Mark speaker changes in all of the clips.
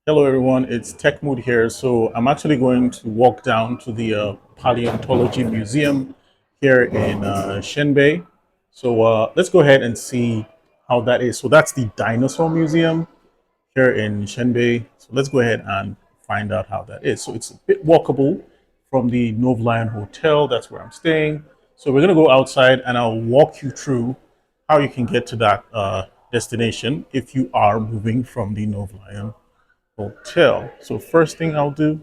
Speaker 1: Hello, everyone. It's Tech Mood here. So I'm actually going to walk down to the Paleontology Museum here in Shenbei. So let's go ahead and see how that is. So that's the Dinosaur Museum here in Shenbei. So let's go ahead and find out how that is. So it's a bit walkable from the Nove Lion Hotel. That's where I'm staying. So we're going to go outside and I'll walk you through how you can get to that destination if you are moving from the Nove Lion Hotel. So first thing I'll do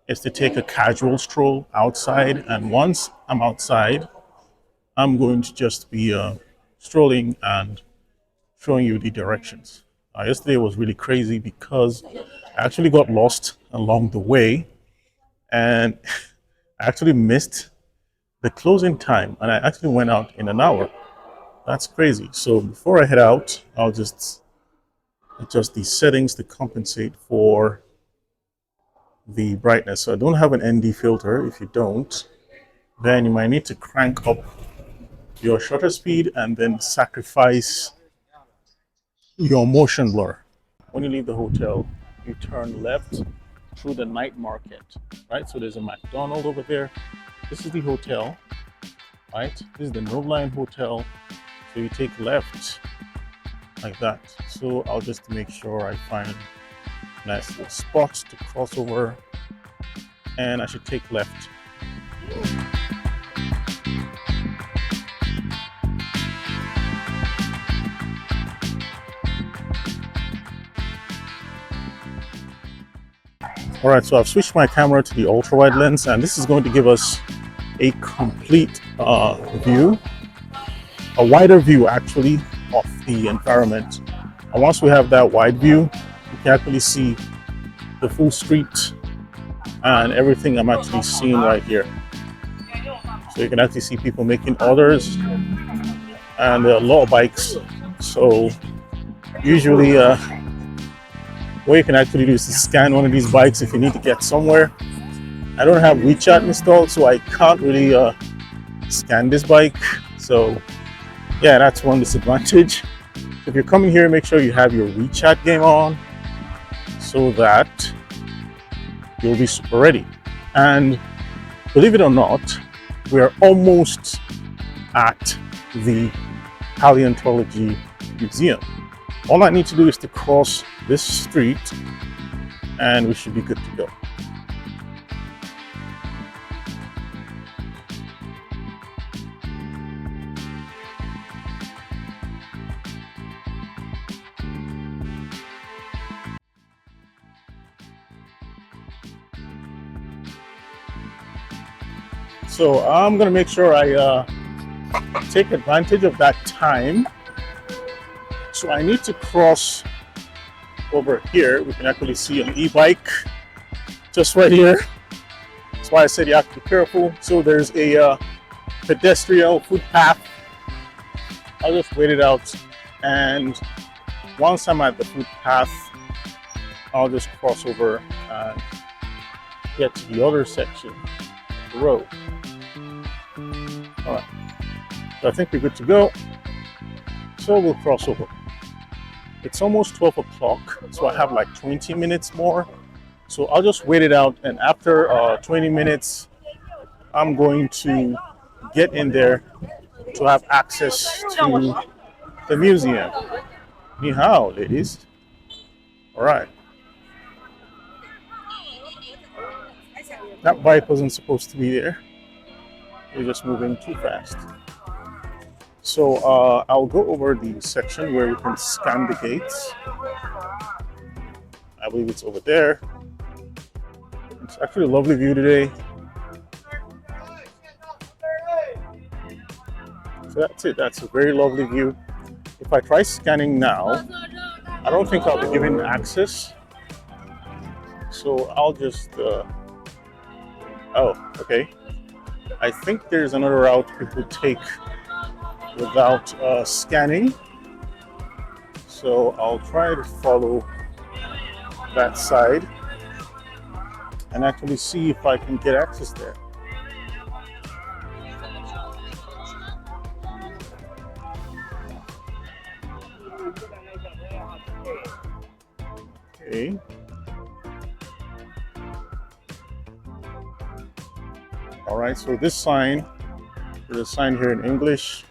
Speaker 1: is to take a casual stroll outside, and once I'm outside, I'm going to just be strolling and showing you the directions. Yesterday was really crazy because I actually got lost along the way, and I actually missed the closing time, and I actually went out in an hour. That's crazy. So before I head out, I'll just adjust the settings to compensate for the brightness. So I don't have an ND filter. If you don't, then you might need to crank up your shutter speed and then sacrifice your motion blur. When you leave the hotel, you turn left through the night market, right? So there's a McDonald's over there. This is the hotel, right? This is the Nove Line Hotel. So you take left like that. So I'll just make sure I find a nice little spot to cross over, and I should take left. All right, so I've switched my camera to the ultra wide lens, and this is going to give us a complete view, a wider view actually of the environment. And once we have that wide view, you can actually see the full street and everything I'm actually seeing right here. So you can actually see people making orders, and there are a lot of bikes. So usually what you can actually do is to scan one of these bikes if you need to get somewhere. I don't have WeChat installed, so I can't really scan this bike. So yeah, that's one disadvantage. If you're coming here, make sure you have your WeChat game on so that you'll be super ready. And believe it or not, we are almost at the Paleontology Museum. All I need to do is to cross this street and we should be good to go. So I'm gonna make sure I take advantage of that time. So I need to cross over here. We can actually see an e-bike just right here. That's why I said you have to be careful. So there's a pedestrian footpath. I'll just wait it out, and once I'm at the footpath, I'll just cross over and get to the other section of the road. All right, so I think we're good to go. So we'll cross over. It's almost 12 o'clock, so I have like 20 minutes more. So I'll just wait it out, and after 20 minutes, I'm going to get in there to have access to the museum. Ni hao, ladies. All right. That bike wasn't supposed to be there. You're just moving too fast. So I'll go over the section where we can scan the gates. I believe it's over there. It's actually a lovely view today. So that's it. That's a very lovely view. If I try scanning now, I don't think I'll be given access. So I'll just, oh, okay. I think there's another route people take without scanning. So I'll try to follow that side and actually see if I can get access there. Okay. All right, so this sign, there's a sign here in English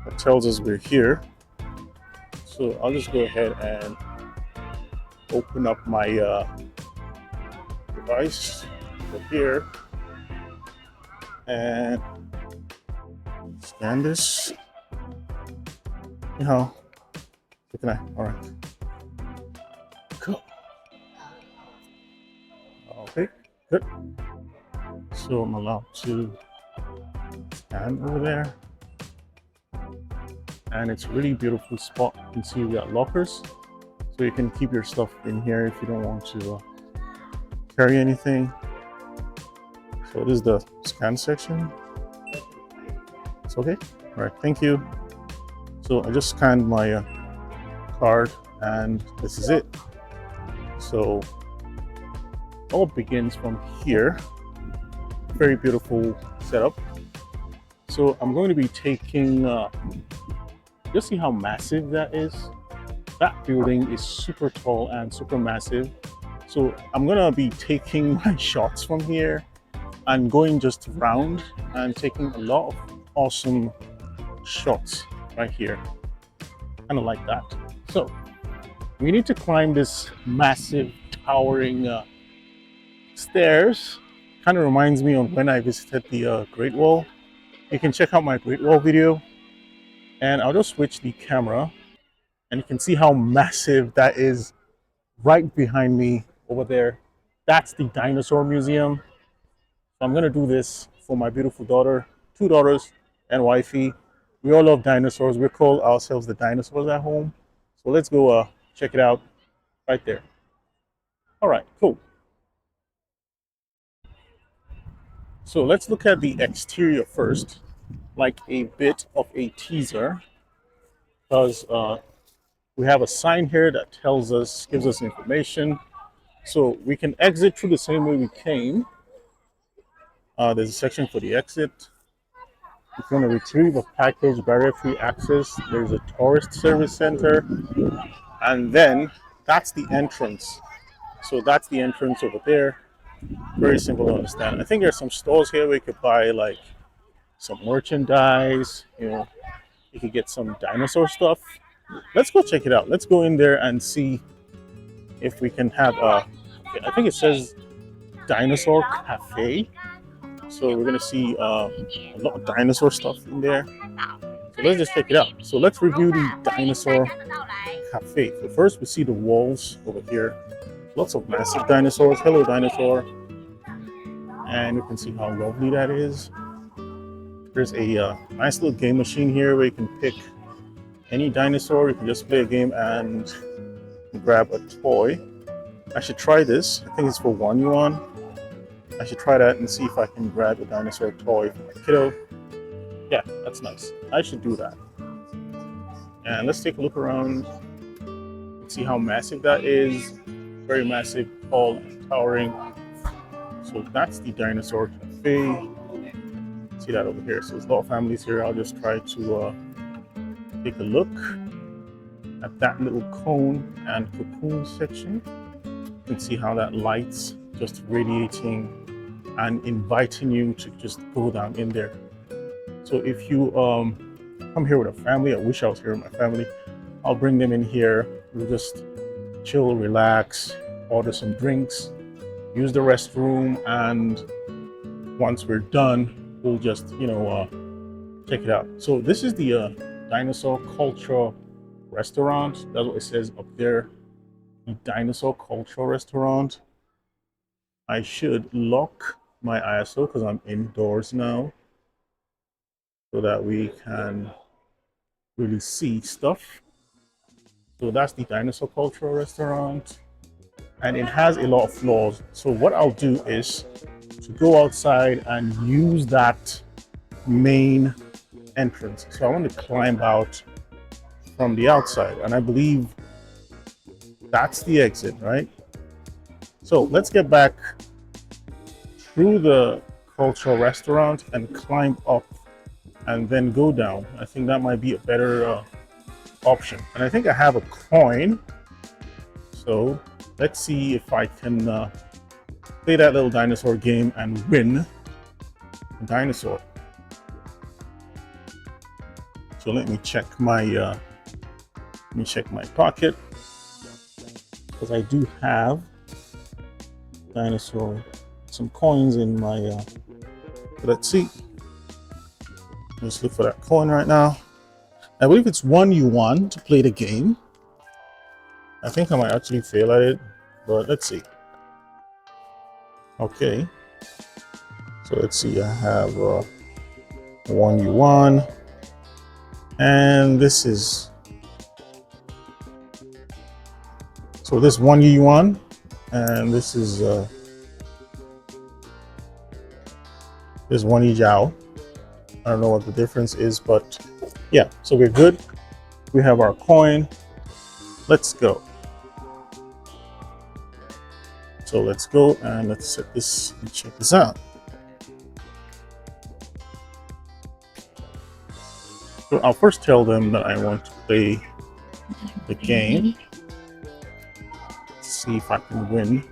Speaker 1: that tells us we're here. So I'll just go ahead and open up my device over here and scan this. How can I? All right. Cool. Okay, good. So I'm allowed to scan over there. And it's a really beautiful spot. You can see we got lockers. So you can keep your stuff in here if you don't want to carry anything. So this is the scan section. It's okay? All right, thank you. So I just scanned my card and this is it. So all begins from here. Very beautiful setup. So I'm going to be taking, just see how massive that is. That building is super tall and super massive. So I'm gonna be taking my shots from here and going just around and taking a lot of awesome shots right here. Kind of like that. So we need to climb this massive towering stairs. Kind of reminds me of when I visited the Great Wall. You can check out my Great Wall video and I'll just switch the camera and you can see how massive that is right behind me over there. That's the dinosaur museum. So I'm gonna do this for my beautiful daughter, 2 daughters and wifey. We all love dinosaurs. We call ourselves the dinosaurs at home. So let's go check it out right there. All right, cool. So let's look at the exterior first, like a bit of a teaser, because we have a sign here that tells us, gives us information. So we can exit through the same way we came. There's a section for the exit. If you want to retrieve a package, barrier-free access, there's a tourist service center. And then that's the entrance. So that's the entrance over there. Very simple to understand. I think there's some stores here where you could buy like some merchandise, you know, you could get some dinosaur stuff. Let's go check it out. Let's go in there and see if we can have a, I think it says dinosaur cafe. So we're gonna see a lot of dinosaur stuff in there. So let's just check it out. So let's review the dinosaur cafe. So first we see the walls over here. Lots of massive dinosaurs. Hello, dinosaur. And you can see how lovely that is. There's a nice little game machine here where you can pick any dinosaur. You can just play a game and grab a toy. I should try this. I think it's for yuan. I should try that and see if I can grab a dinosaur toy for my kiddo. Yeah, that's nice. I should do that. And let's take a look around and see how massive that is. Very massive, tall, and towering. So that's the dinosaur cafe. See that over here. So there's a lot of families here. I'll just try to take a look at that little cone and cocoon section. You can see how that light's just radiating and inviting you to just go down in there. So if you come here with a family, I wish I was here with my family, I'll bring them in here. We'll just chill, relax, order some drinks, use the restroom, and once we're done, we'll just, you know, check it out. So this is the Dinosaur Cultural Restaurant. That's what it says up there. The Dinosaur Cultural Restaurant. I should lock my ISO because I'm indoors now so that we can really see stuff. So that's the Dinosaur Cultural Restaurant. And it has a lot of floors. So what I'll do is to go outside and use that main entrance. So I want to climb out from the outside, and I believe that's the exit, right? So let's get back through the cultural restaurant and climb up and then go down. I think that might be a better option. And I think I have a coin. So let's see if I can play that little dinosaur game and win dinosaur. So let me check my pocket, because I do have dinosaur, some coins in my let's see. Let's look for that coin right now. I believe it's 1 yuan to play the game. I think I might actually fail at it, but let's see. Okay, so let's see. I have 1 yuan, and this is, so this 1 yuan, and this is this 1 yijao. I don't know what the difference is, but yeah, so we're good. We have our coin. Let's go. So let's go and let's set this and check this out. So I'll first tell them that I want to play the game. Let's see if I can win.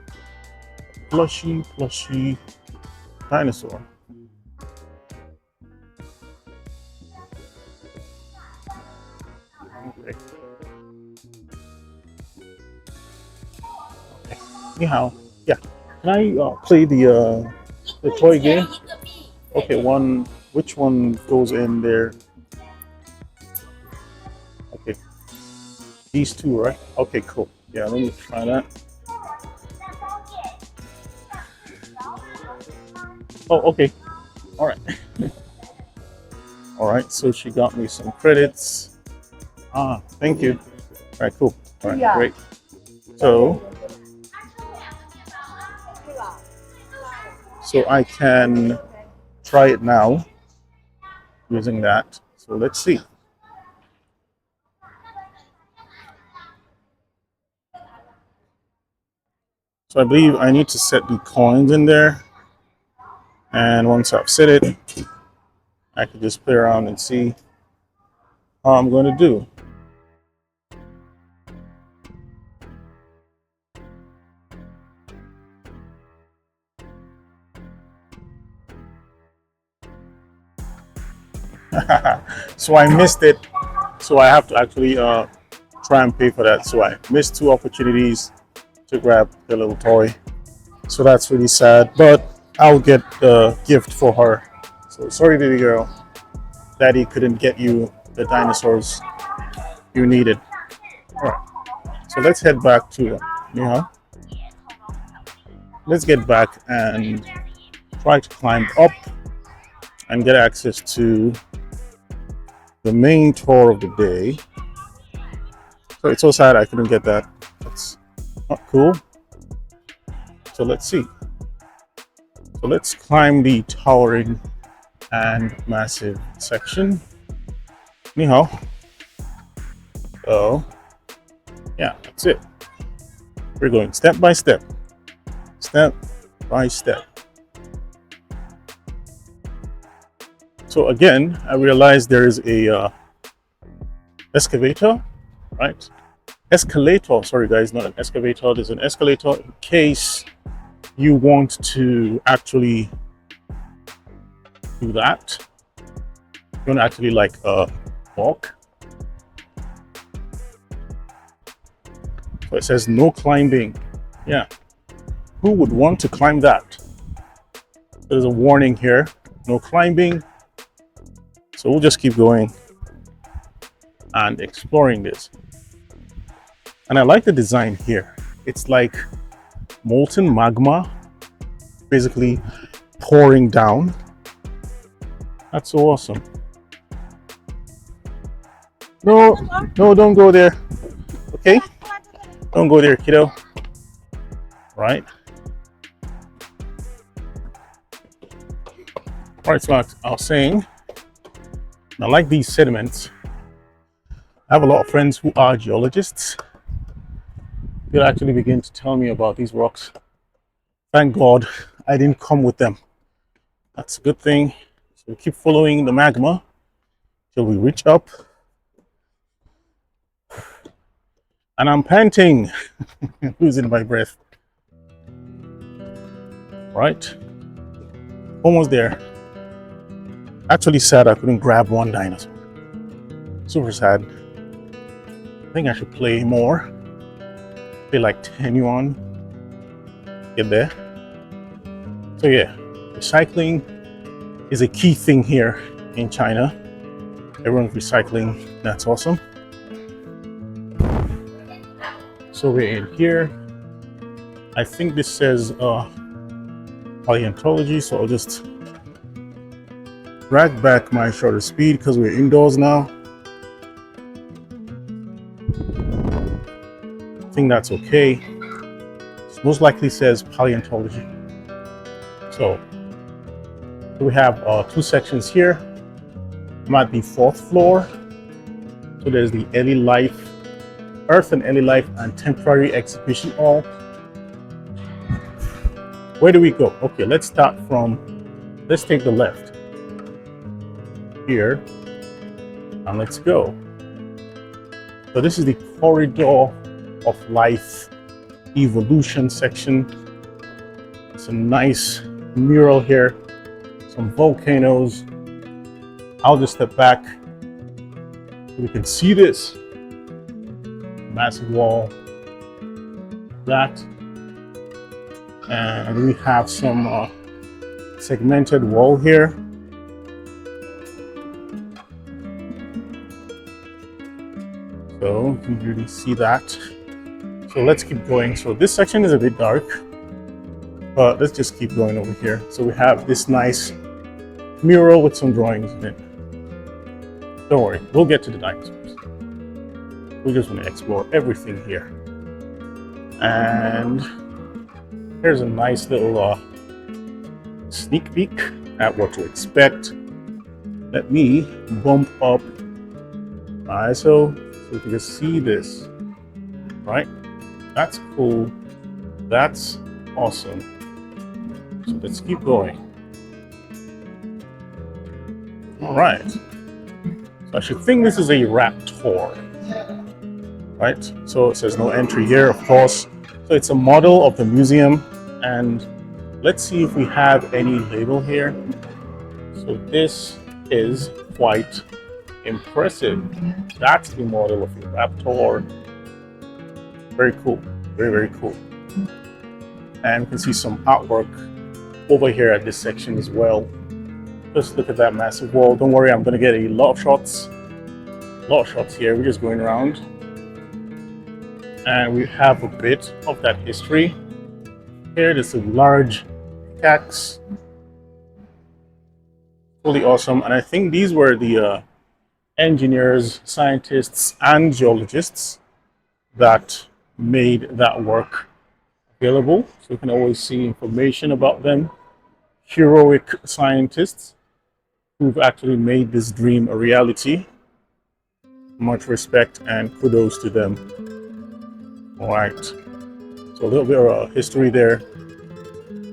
Speaker 1: Plushy dinosaur. Okay. Anyhow, yeah. Can I play the toy game? Okay, which one goes in there? Okay, these two, right? Okay, cool. Yeah, let me try that. Oh, okay. All right. All right, so she got me some credits. Ah, thank you. All right, cool. All right, great. So I can try it now using that. So let's see. So I believe I need to set the coins in there. And once I've set it, I can just play around and see how I'm going to do. So I missed it. So I have to actually try and pay for that. So I missed 2 opportunities to grab the little toy. So that's really sad, but I'll get the gift for her. So sorry, baby girl. Daddy couldn't get you the dinosaurs you needed. All right. So let's head back to, let's get back and try to climb up and get access to the main tour of the day. So it's so sad I couldn't get that. That's not cool. So let's see. So let's climb the towering and massive section. Anyhow. So yeah, that's it. We're going step by step. Step by step. So again, I realized there is a excavator, right? Escalator, sorry guys, not an excavator. There's an escalator in case you want to actually do that. You want to actually like walk. So it says no climbing. Yeah. Who would want to climb that? There's a warning here. No climbing. So we'll just keep going and exploring this. And I like the design here. It's like molten magma basically pouring down. That's so awesome. No, don't go there. Okay? Don't go there, kiddo. Right? All right, so I was saying, I like these sediments. I have a lot of friends who are geologists. They'll actually begin to tell me about these rocks. Thank God I didn't come with them. That's a good thing. So we keep following the magma till we reach up. And I'm panting, losing my breath. Right? Almost there. Actually sad I couldn't grab one dinosaur. Super sad. I think I should play more. Play like 10 yuan. Get there. So yeah, recycling is a key thing here in China. Everyone's recycling. That's awesome. So we're in here. I think this says paleontology, so I'll just drag back my shutter speed because we're indoors now. I think that's okay. It most likely says paleontology. So we have two sections here. I'm at the 4th floor. So there's the early life, Earth and early life and temporary exhibition hall. Where do we go? Okay, let's take the left here and let's go. So this is the corridor of life evolution section. It's a nice mural here, some volcanoes. I'll just step back so we can see this massive wall, that, and we have some segmented wall here. So you can really see that. So let's keep going. So this section is a bit dark, but let's just keep going over here. So we have this nice mural with some drawings in it. Don't worry, we'll get to the dinosaurs. We just want to explore everything here. And here's a nice little sneak peek at what to expect. Let me bump up my ISO so you can just see this, right? That's cool. That's awesome. So let's keep going. All right. So I should think this is a raptor, right? So it says no entry here, of course. So it's a model of the museum, and let's see if we have any label here. So this is quite impressive. That's the model of the raptor. Very cool, very, very cool. And you can see some artwork over here at this section as well. Just look at that massive wall. Don't worry, I'm gonna get a lot of shots here. We're just going around. And we have a bit of that history. Here, there's a large pickaxe. Really awesome. And I think these were the engineers, scientists, and geologists that made that work available. So you can always see information about them. Heroic scientists who've actually made this dream a reality. Much respect and kudos to them. All right, so a little bit of history there.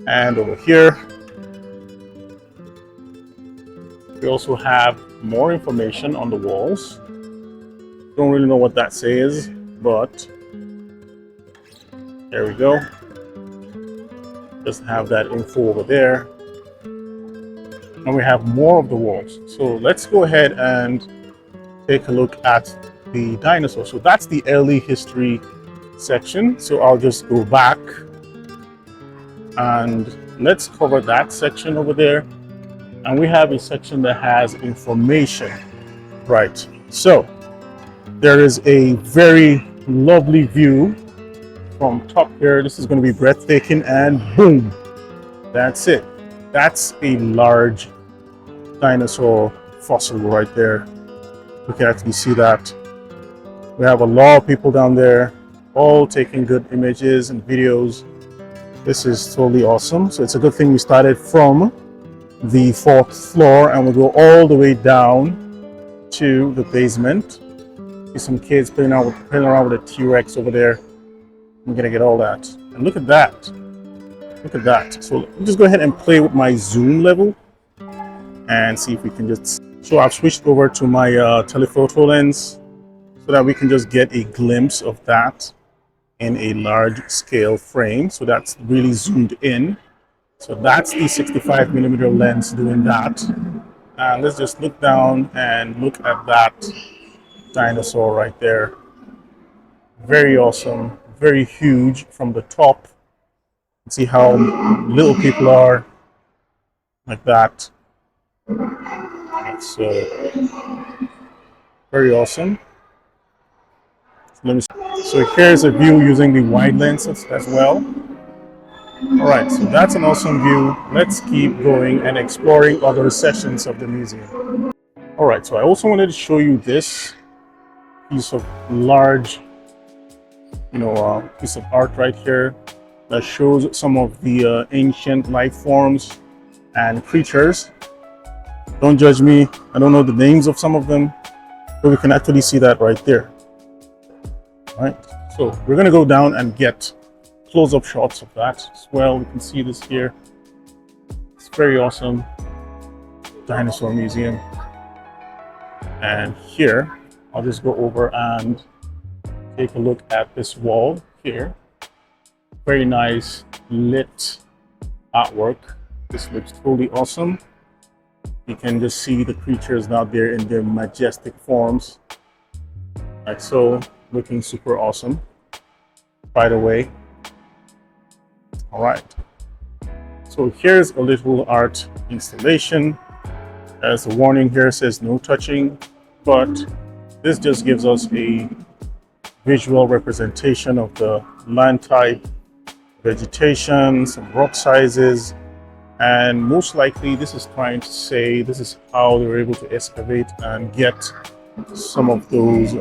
Speaker 1: And over here, we also have more information on the walls. Don't really know what that says, but there we go. Just have that info over there. And we have more of the walls. So let's go ahead and take a look at the dinosaurs. So that's the early history section. So I'll just go back and let's cover that section over there. And we have a section that has information. Right. So there is a very lovely view from top here. This is going to be breathtaking, and boom, that's it. That's a large dinosaur fossil right there. We can actually see that. We have a lot of people down there, all taking good images and videos. This is totally awesome. So it's a good thing we started from the 4th floor and we go all the way down to the basement. See some kids playing around with a T-Rex over there. I'm gonna get all that. And look at that. Look at that. So let me just go ahead and play with my zoom level and see if we can just... So I've switched over to my telephoto lens so that we can just get a glimpse of that in a large scale frame. So that's really zoomed in. So that's the 65mm lens doing that. And let's just look down and look at that dinosaur right there. Very awesome, very huge from the top. See how little people are like that. That's very awesome. Let me see. So here's a view using the wide lenses as well. All right, so that's an awesome view. Let's keep going and exploring other sections of the museum. All right, so I also wanted to show you this piece of large, piece of art right here that shows some of the ancient life forms and creatures. Don't judge me, I don't know the names of some of them, but we can actually see that right there. All right, so we're gonna go down and get close-up shots of that as well. We can see this here. It's very awesome. Dinosaur museum. And here, I'll just go over and take a look at this wall here. Very nice lit artwork. This looks totally awesome. You can just see the creatures out there in their majestic forms. Like so, looking super awesome. By the way. All right. So here's a little art installation. As the warning here says no touching, but this just gives us a visual representation of the land type, vegetation, some rock sizes, and most likely this is trying to say this is how they were able to excavate and get some of those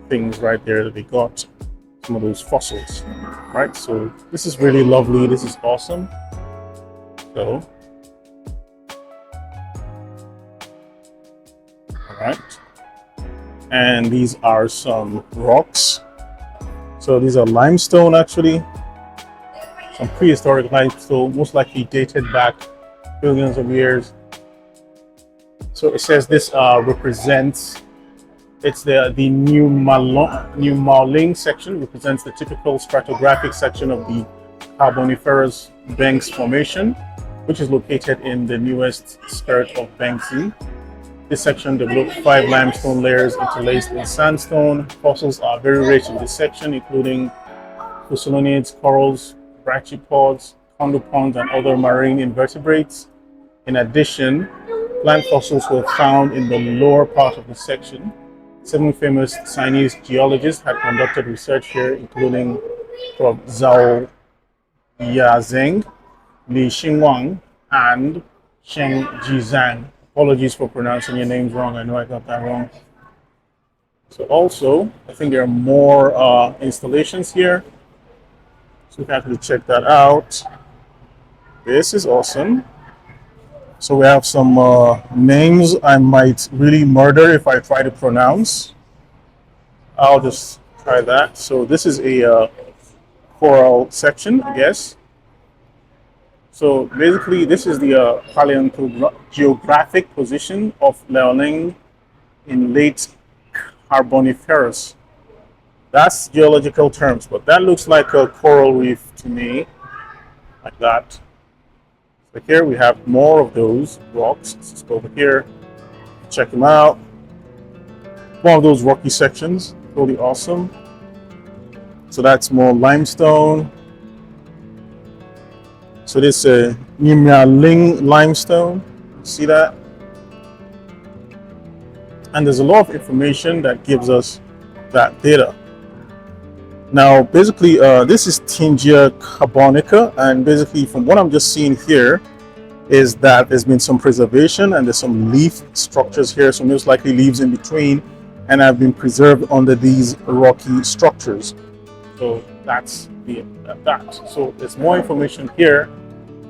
Speaker 1: things right there that they got, some of those fossils, right? So this is really lovely. This is awesome. So, all right. And these are some rocks. So these are limestone actually. Some prehistoric limestone, most likely dated back billions of years. So it says this represents, it's the Liaoning section, represents the typical stratigraphic section of the Carboniferous Banks Formation, which is located in the newest skirt of Banksy. This section developed 5 limestone layers interlaced with sandstone. Fossils are very rich in this section, including fusilionids, corals, brachiopods, condopods, and other marine invertebrates. In addition, plant fossils were found in the lower part of the section. 7 famous Chinese geologists had conducted research here, including Prof. Zhao Yazeng, Li Xinwang, and Sheng Jizang. Apologies for pronouncing your names wrong. I know I got that wrong. So also, I think there are more installations here. So we can actually check that out. This is awesome. So we have some names I might really murder if I try to pronounce. I'll just try that. So this is a coral section, I guess. So basically, this is the paleogeographic position of Liaoning in late Carboniferous. That's geological terms, but that looks like a coral reef to me, like that. So here we have more of those rocks. Let's just go over here, check them out. One of those rocky sections, really awesome. So that's more limestone. So this Liaoning limestone, see that? And there's a lot of information that gives us that data. Now, basically, this is Tingia carbonica, and basically, from what I'm just seeing here, is that there's been some preservation and there's some leaf structures here, so most likely leaves in between, and have been preserved under these rocky structures. So that's that. So there's more information here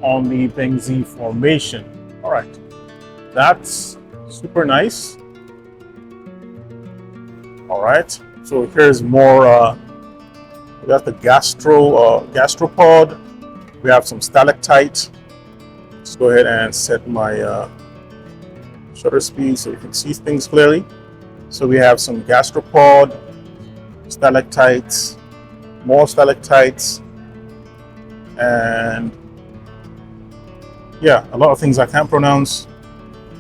Speaker 1: on the Banksy Formation. All right, that's super nice. All right, so here's more. We got the gastropod. We have some stalactite. Let's go ahead and set my shutter speed so you can see things clearly. So we have some gastropod, stalactites, more stalactites, and yeah, a lot of things I can't pronounce.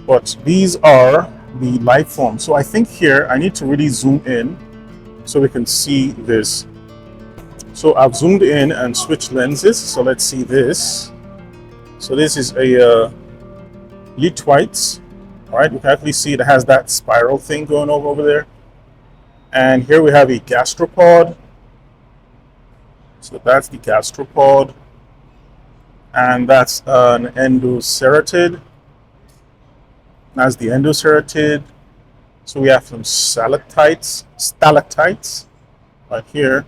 Speaker 1: But these are the life forms. So I think here I need to really zoom in so we can see this. So I've zoomed in and switched lenses. So let's see this. So this is a Litwites. All right, you can actually see it has that spiral thing going over there. And here we have a gastropod. So that's the gastropod. And that's an endoceratid. That's the endoceratid. So we have some stalactites right here.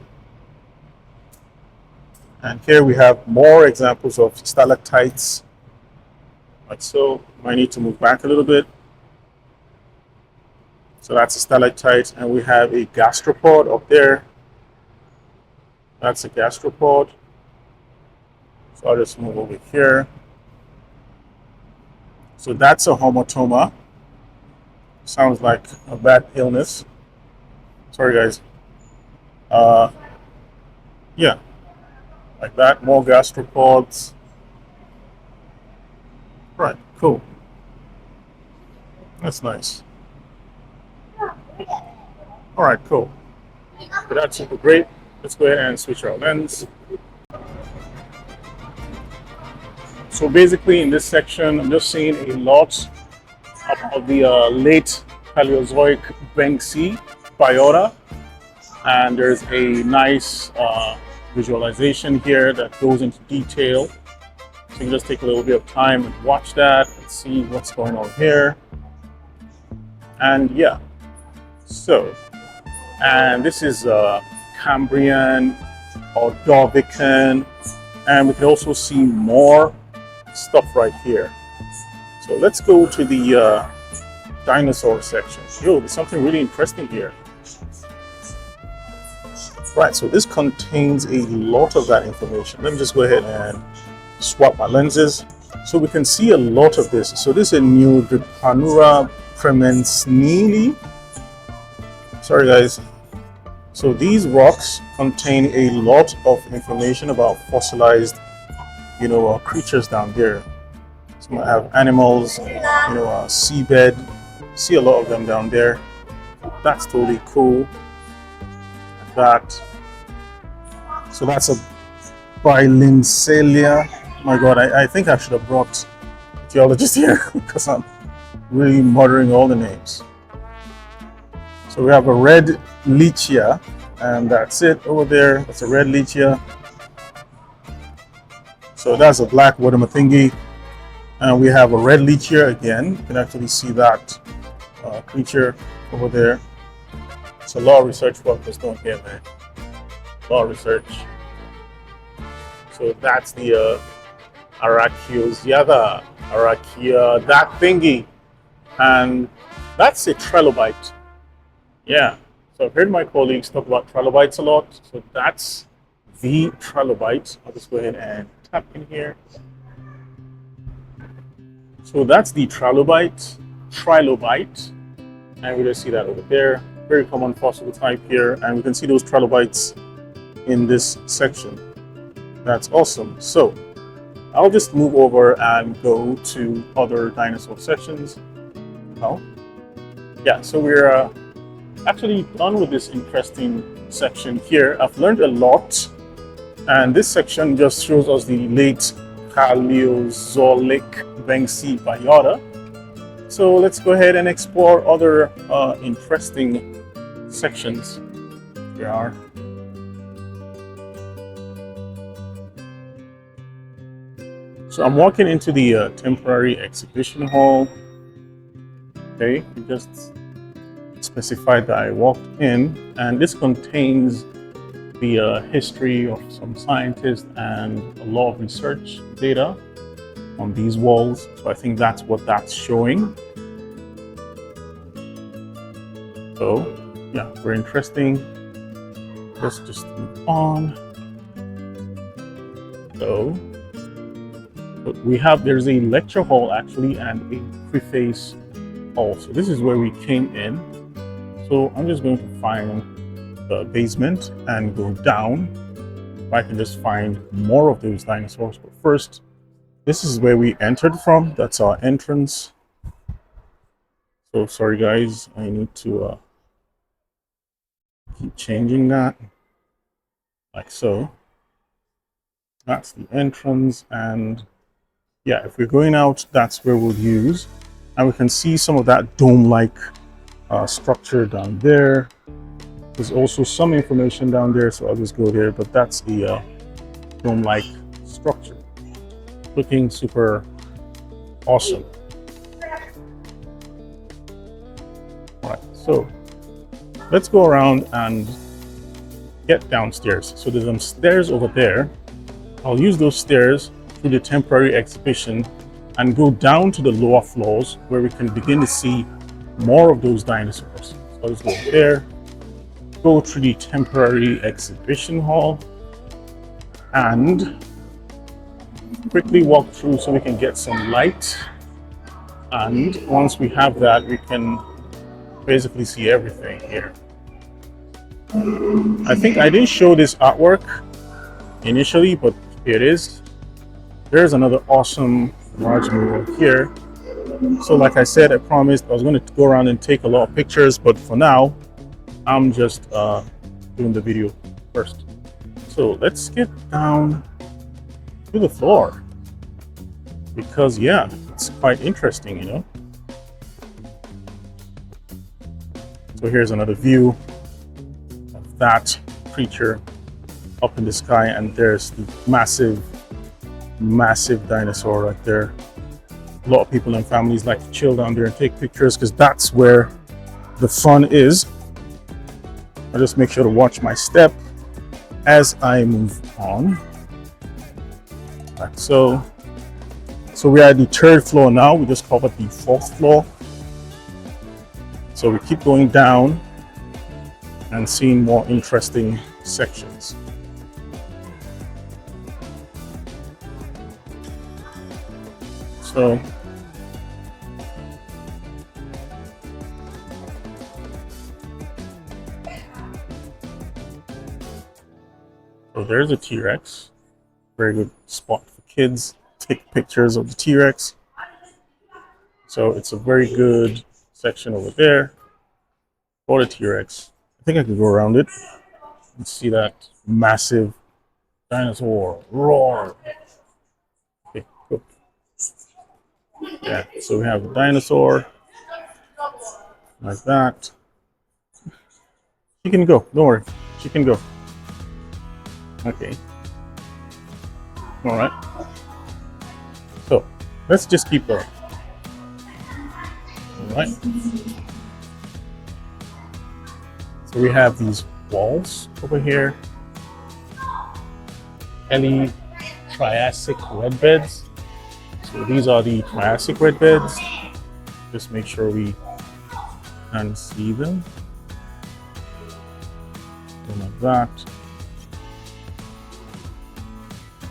Speaker 1: And here we have more examples of stalactites. Like so. I need to move back a little bit. So that's a stalactite, and we have a gastropod up there. That's a gastropod. So I'll just move over here. So that's a homotoma. Sounds like a bad illness. Sorry, guys. Yeah, like that. More gastropods. Right, cool. That's nice. All right, cool. So that's super great. Let's go ahead and switch our lens. So basically in this section, I'm just seeing a lot about the late Paleozoic Banksy biota. And there's a nice visualization here that goes into detail. So you can just take a little bit of time and watch that and see what's going on here. And yeah, so, and this is Cambrian or Dorvican, and we can also see more stuff right here. So let's go to the dinosaur section. Yo, there's something really interesting here. Right, so this contains a lot of that information. Let me just go ahead and swap my lenses. So we can see a lot of this. So this is a new Panura Premensnili. Sorry guys. So these rocks contain a lot of information about fossilized, creatures down there. So I have animals, seabed. See a lot of them down there. That's totally cool. That. So that's a Bilincelia. My God, I think I should have brought a geologist here because I'm really muttering all the names. So we have a red lichia, and that's it over there. That's a red lichia. So that's a black Wadamathingi. And we have a red lichia again. You can actually see that creature over there. It's a lot of research work that's going here, man. A lot of research. So that's the Arachioziada, Arachia, that thingy. And that's a trilobite. Yeah. So I've heard my colleagues talk about trilobites a lot. So that's the trilobite. I'll just go ahead and tap in here. So that's the trilobite. And we just see that over there. Very common fossil type here. And we can see those trilobites in this section. That's awesome. So I'll just move over and go to other dinosaur sections. Oh, yeah, so we're actually done with this interesting section here. I've learned a lot, and this section just shows us the late Paleozoic Banksy biota. So let's go ahead and explore other interesting sections. There are. So I'm walking into the temporary exhibition hall. Okay, you just specified that I walked in, and this contains the history of some scientists and a lot of research data on these walls. So I think that's what that's showing. So yeah, very interesting. Let's just move on. So there's a lecture hall actually and a preface hall. So this is where we came in. So I'm just going to find the basement and go down. If I can just find more of those dinosaurs. But first, this is where we entered from. That's our entrance. So sorry guys, I need to keep changing that, like so. That's the entrance, and yeah, if we're going out, that's where we'll use. And we can see some of that dome-like structure down there. There's also some information down there, so I'll just go there, but that's the dome-like structure. Looking super awesome. All right, so let's go around and get downstairs. So there's some stairs over there. I'll use those stairs to the temporary exhibition and go down to the lower floors where we can begin to see more of those dinosaurs. So let's go there, go through the temporary exhibition hall, and quickly walk through so we can get some light. And once we have that, we can basically see everything here. I think I didn't show this artwork initially, but here it is. There's another awesome large mirror here. So like I said, I promised I was going to go around and take a lot of pictures, but for now I'm just doing the video first. So let's get down to the floor, because yeah, it's quite interesting, you know. So here's another view of that creature up in the sky, and there's the massive dinosaur right there. A lot of people and families like to chill down there and take pictures because that's where the fun is. I just make sure to watch my step as I move on. Right, so we are at the 3rd floor now. We just covered the 4th floor. So we keep going down and seeing more interesting sections. So there's a T-Rex. Very good spot for kids. Take pictures of the T-Rex. So it's a very good section over there for the T-Rex. I think I could go around it and see that massive dinosaur roar. Okay, cool. Yeah, so we have the dinosaur like that. She can go, don't worry, she can go. Okay. All right. So let's just keep going. All right. So we have these walls over here. Triassic red beds. So these are the Triassic red beds. Just make sure we can see them. Like that.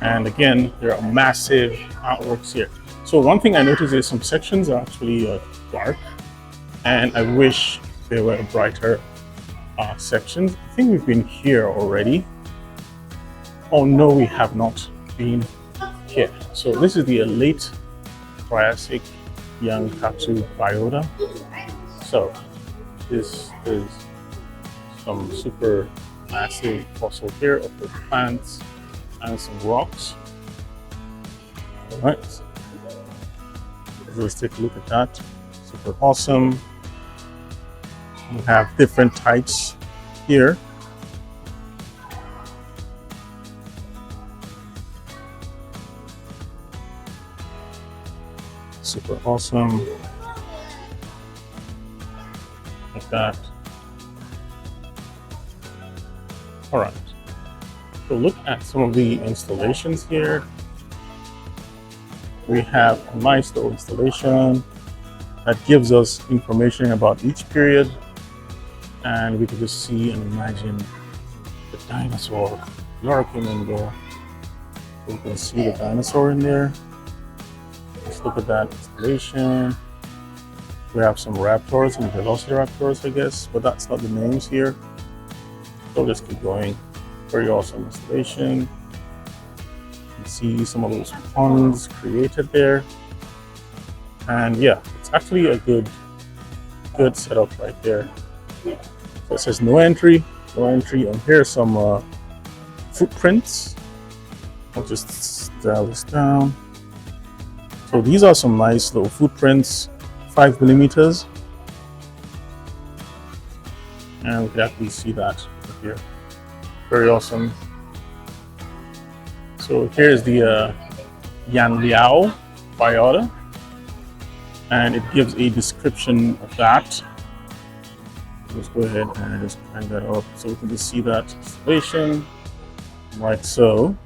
Speaker 1: And again, there are massive artworks here. So one thing I noticed is some sections are actually dark, and I wish there were brighter sections. I think we've been here already. Oh no, we have not been here. So this is the late Triassic young Katsu biota. So this is some super massive fossil here of the plants and some rocks. All right, let's take a look at that. Super awesome. We have different types here. Super awesome. Like that. All right. So look at some of the installations here. We have a nice little installation that gives us information about each period, and we can just see and imagine the dinosaur lurking in there. So you can see the dinosaur in there. Let's look at that installation. We have some raptors and velociraptors, I guess, but that's not the names here. So let's keep going. Very awesome installation. You can see some of those ponds created there. And yeah, it's actually a good good setup right there. So it says no entry, no entry, and here's some footprints. I'll just dial this down. So these are some nice little footprints, 5 millimeters, and we can actually see that here. Very awesome. So here's the Yan Liao biota, and it gives a description of that. Let's go ahead and just crank that up so we can just see that installation, like so.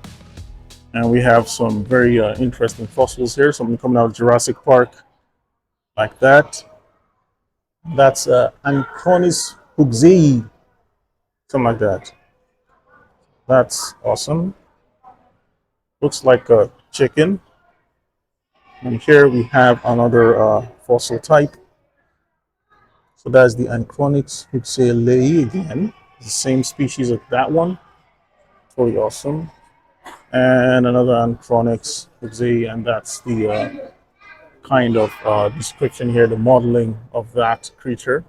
Speaker 1: And we have some very interesting fossils here. Something coming out of Jurassic Park, like that. That's Anchronis huxley, something like that. That's awesome. Looks like a chicken. And here we have another fossil type. So that's the Anchronis huxley again. It's the same species as that one. Totally awesome. And another Anchronis huxley, and that's the kind of description here, the modeling of that creature.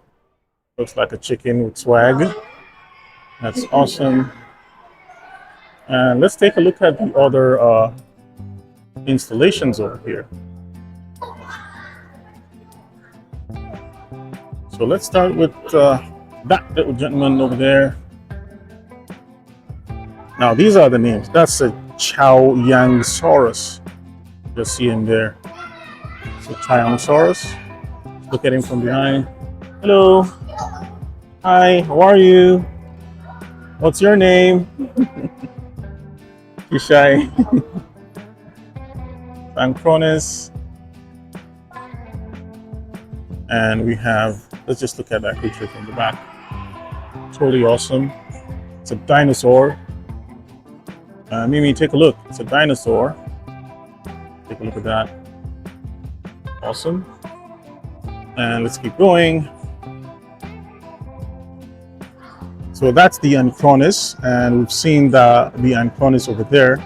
Speaker 1: Looks like a chicken with swag. That's awesome. And let's take a look at the other installations over here. So let's start with that little gentleman over there. Now these are the names. That's a Chow Yangsaurus. Just see him there. It's a Chiosaurus. Look at him from behind. Hello. Hi, how are you? What's your name? You're shy. Anchronis. And we have, let's just look at that creature from the back. Totally awesome. It's a dinosaur. Mimi, take a look. It's a dinosaur. Take a look at that. Awesome. And let's keep going. So that's the Anchronis, and we've seen the Anchronis over there.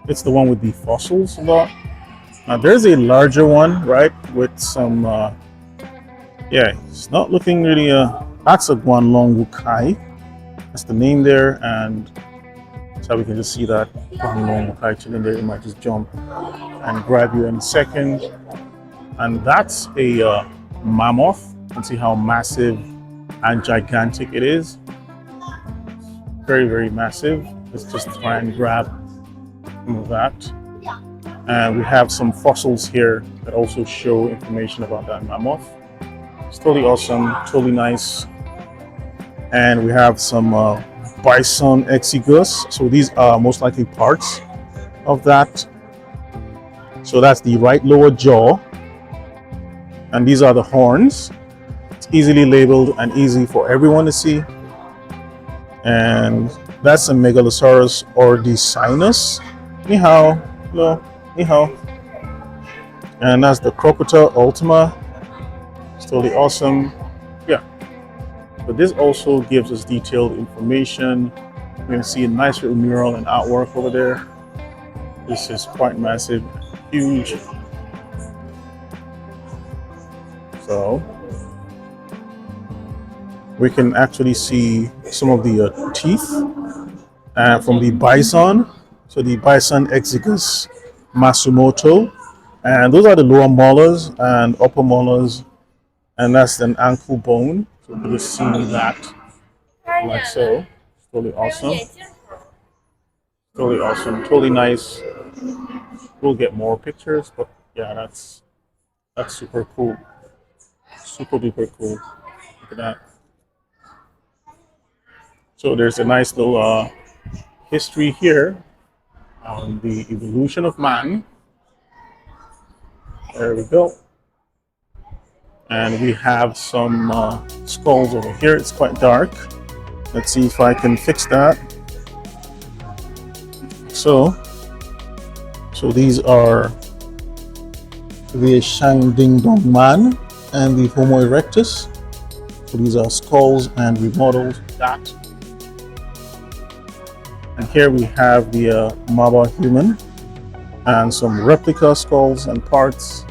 Speaker 1: It's the one with the fossils a lot. Now there's a larger one, right, with some, yeah, it's not looking really, that's a Guanlong Wukai. That's the name there, and so we can just see that Guanlong Wukai chilling there. It might just jump and grab you in a second. And that's a mammoth. You can see how massive and gigantic it is. Very, very massive. Let's just try and grab some of that. And we have some fossils here that also show information about that mammoth. It's totally awesome, totally nice. And we have some bison exiguus. So these are most likely parts of that. So that's the right lower jaw. And these are the horns. It's easily labeled and easy for everyone to see. And that's a Megalosaurus ordicinus. Ni hao. Hello. Ni hao. And that's the Crocodile ultima. It's totally awesome. Yeah. But this also gives us detailed information. You can see a nice little mural and artwork over there. This is quite massive, huge. So we can actually see some of the teeth from the bison. So the bison exiguus Masumoto, and those are the lower molars and upper molars, and that's an ankle bone. So you just see that like so. Totally awesome. Totally awesome. Totally nice. We'll get more pictures, but yeah, that's super cool. Super duper cool. Look at that. So there's a nice little history here on the evolution of man. There we go. And we have some skulls over here. It's quite dark. Let's see if I can fix that. So these are the Shang Ding Dong Man and the Homo erectus. So these are skulls, and we modeled that. And here we have the Maba human and some replica skulls and parts,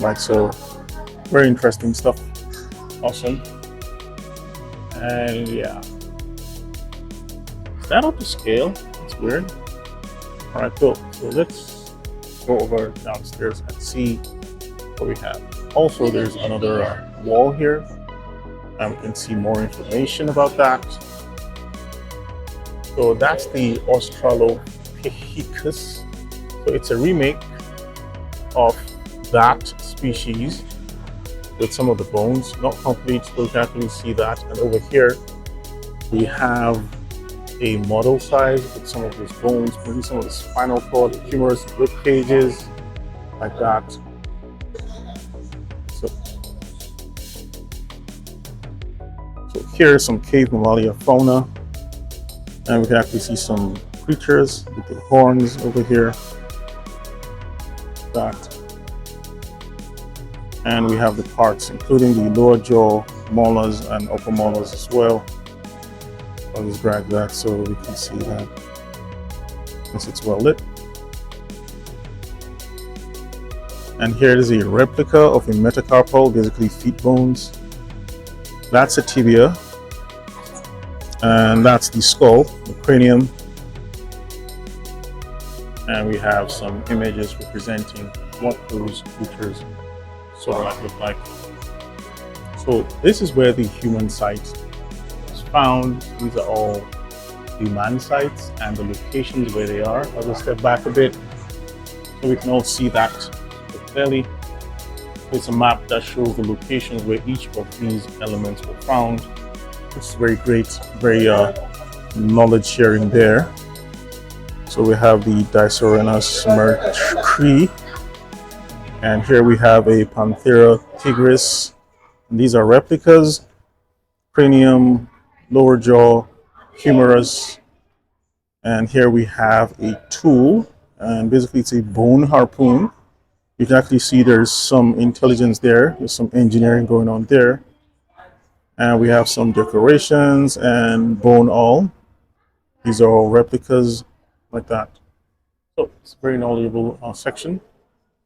Speaker 1: like so. Very interesting stuff. Awesome. And yeah, is that up to scale? It's weird. All right, cool. So let's go over downstairs and see what we have. Also, there's another wall here, and we can see more information about that. So that's the Australopithecus. So it's a remake of that species with some of the bones, not complete, so you can actually see that. And over here, we have a model size with some of these bones, maybe some of the spinal cord, humerus, rib cages, like that. So here's some cave mammalia fauna, and we can actually see some creatures with the horns over here. That. And we have the parts, including the lower jaw, molars, and upper molars as well. I'll just drag that so we can see that since it's well lit. And here is a replica of a metacarpal, basically feet bones. That's a tibia, and that's the skull, the cranium. And we have some images representing what those creatures sort of like look like. So this is where the human site is found. These are all the man sites and the locations where they are. I'll just step back a bit so we can all see that clearly. It's a map that shows the locations where each of these elements were found. It's very great, very knowledge sharing there. So we have the Dicerorhinus mercree, and here we have a Panthera tigris. And these are replicas: cranium, lower jaw, humerus, and here we have a tool, and basically it's a bone harpoon. You can actually see there's some intelligence there, there's some engineering going on there. And we have some decorations and bone awl. These are all replicas like that. So it's a very knowledgeable section.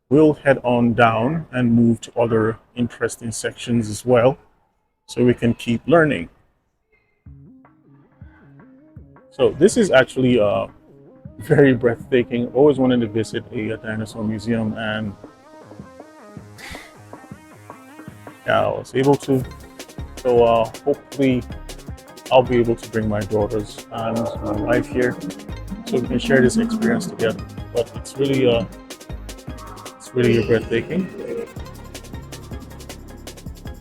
Speaker 1: We'll head on down and move to other interesting sections as well, so we can keep learning. So this is actually very breathtaking. I've always wanted to visit a dinosaur museum, and yeah, I was able to. So hopefully I'll be able to bring my daughters and my wife here so we can share this experience together. But it's really breathtaking.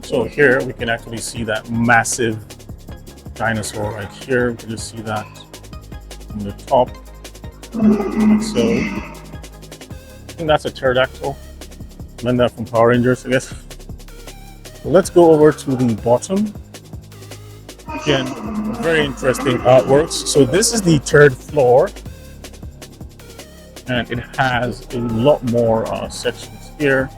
Speaker 1: So here we can actually see that massive dinosaur right here. We can just see that from the top. So I think that's a pterodactyl. Learned that from Power Rangers, I guess. So let's go over to the bottom. Again, very interesting artworks. So this is the third floor, and it has a lot more sections here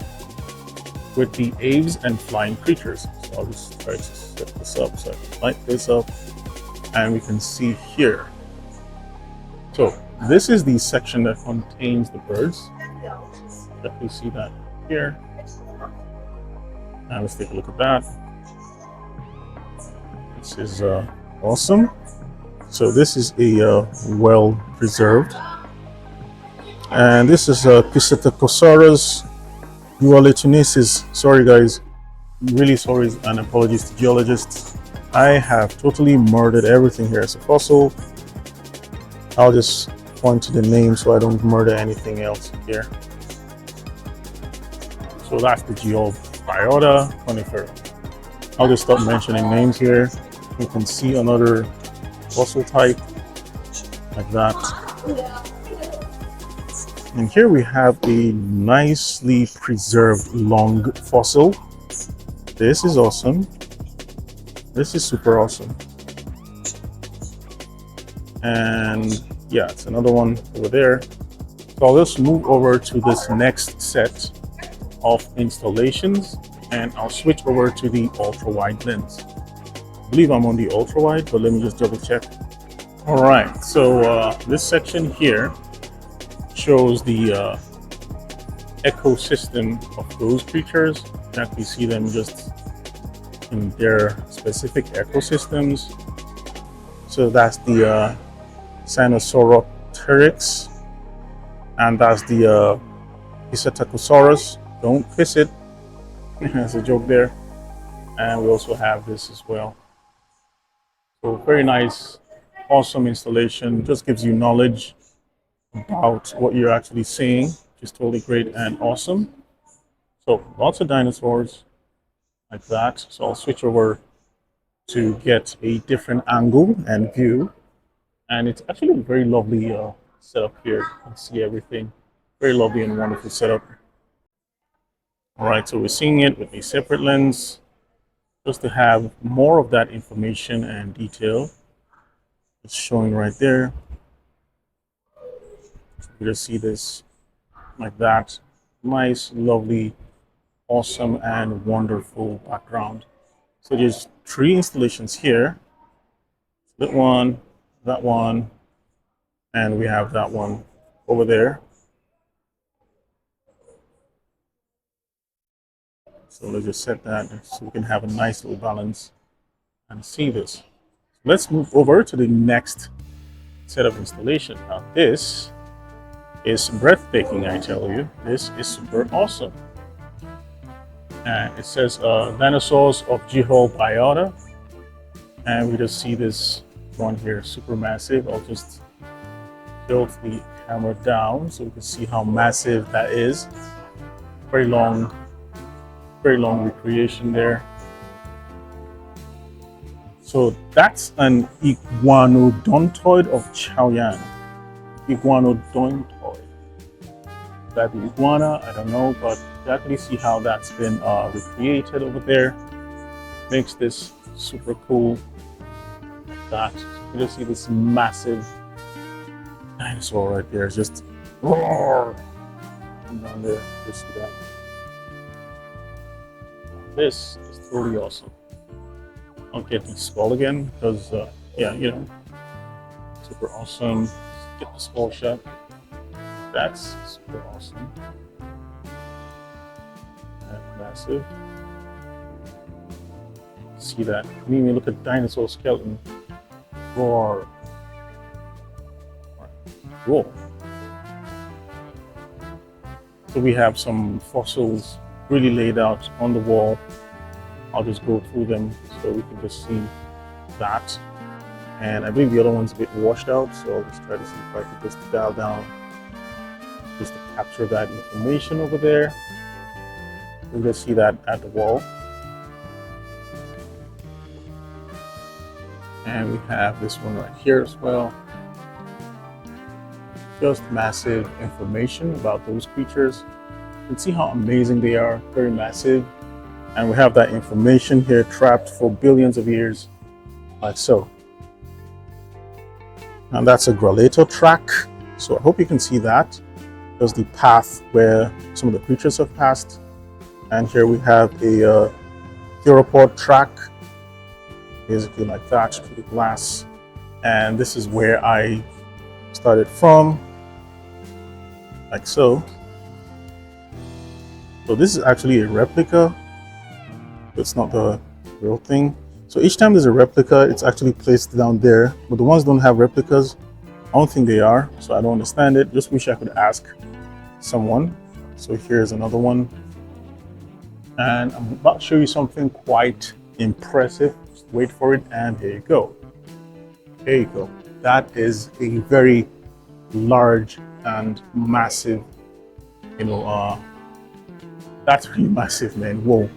Speaker 1: with the aves and flying creatures. So I'll just try to set this up so I can light this up, and we can see here. So this is the section that contains the birds. Definitely see that here. And let's take a look at that. This is awesome. So this is a well preserved, and this is a Pisittacosaurus duolitunesis. Sorry guys, really sorry, and apologies to geologists. I have totally murdered everything here. It's a fossil. I'll just point to the name so I don't murder anything else here. So that's the Geobiota conifera. I'll just stop mentioning names here. You can see another fossil type like that. And here we have a nicely preserved lung fossil. This is awesome. This is super awesome. And yeah, it's another one over there. So I'll just move over to this next set of installations, and I'll switch over to the ultra wide lens. I believe I'm on the ultra wide, but let me just double check. All right, so this section here shows the ecosystem of those creatures. You can actually see them just in their specific ecosystems. So that's the Sinosauropteryx, and that's the Pisittacosaurus. Don't kiss it. There's a joke there. And we also have this as well. So very nice, awesome installation. Just gives you knowledge about what you're actually seeing, which is totally great and awesome. So lots of dinosaurs like that. So I'll switch over to get a different angle and view. And it's actually a very lovely setup here. You can see everything. Very lovely and wonderful setup. All right, so we're seeing it with a separate lens just to have more of that information and detail. It's showing right there. So you just see this like that. Nice, lovely, awesome, and wonderful background. So there's 3 installations here. That one, and we have that one over there. So let's just set that so we can have a nice little balance and see this. Let's move over to the next set of installation. Now this is breathtaking, I tell you. This is super awesome. And it says dinosaurs of Jehol biota. And we just see this one here, super massive. I'll just tilt the camera down so we can see how massive that is. Very long recreation there. So that's an iguanodontoid of Chaoyan. Iguanodontoid. That the iguana, I don't know, but you actually see how that's been recreated over there. Makes this super cool. Like that. So you just see this massive dinosaur right there, just roar down there. Just see that. This is totally awesome. I'll get the skull again because, yeah, you know, super awesome. Get the skull shot. That's super awesome. And massive. See that? I mean, look at dinosaur skeleton. Roar. Roar. So we have some fossils really laid out on the wall. I'll just go through them so we can just see that. And I believe the other one's a bit washed out, so I'll just try to see if I can just dial down just to capture that information over there. We'll just see that at the wall. And we have this one right here as well. Just massive information about those creatures. You can see how amazing they are, very massive. And we have that information here trapped for billions of years, like so. And that's a grallator track. So I hope you can see that. There's the path where some of the creatures have passed. And here we have a theropod track, basically like that, through the glass. And this is where I started from, like so. So this is actually a replica. It's not the real thing. So each time there's a replica, it's actually placed down there. But the ones don't have replicas, I don't think they are. So I don't understand it. Just wish I could ask someone. So here's another one. And I'm about to show you something quite impressive. Just wait for it, and here you go. There you go. That is a very large and massive, you know, that's really massive, man. Whoa.